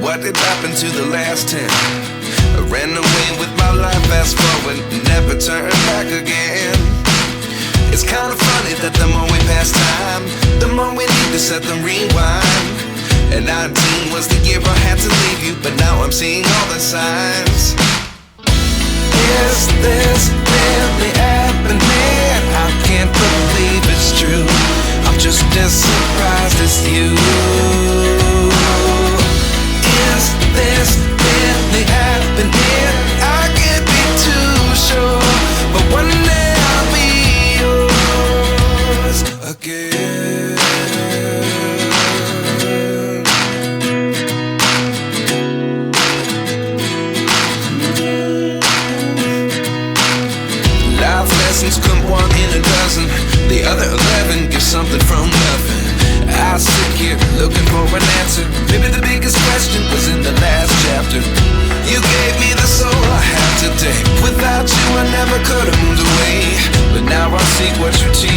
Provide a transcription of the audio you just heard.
what did happen to the last 10? I ran away with my life, fast forward, never turn back again. It's kind of funny that the more we pass time, the more we need to set them rewind. And 19 was the year I had to leave you, but now I'm seeing all the signs. Is this really happening? I can't believe it's true. I'm just as surprised as you. Is this really happening? I can't be too sure, but one day I'll be yours again. Life lessons come one in a dozen. The other 11 get something from nothing. I sit here looking for an answer. Maybe the biggest question was in the last chapter. You gave me the soul I have today. Without you I never could have moved away, but now I seek what you teach.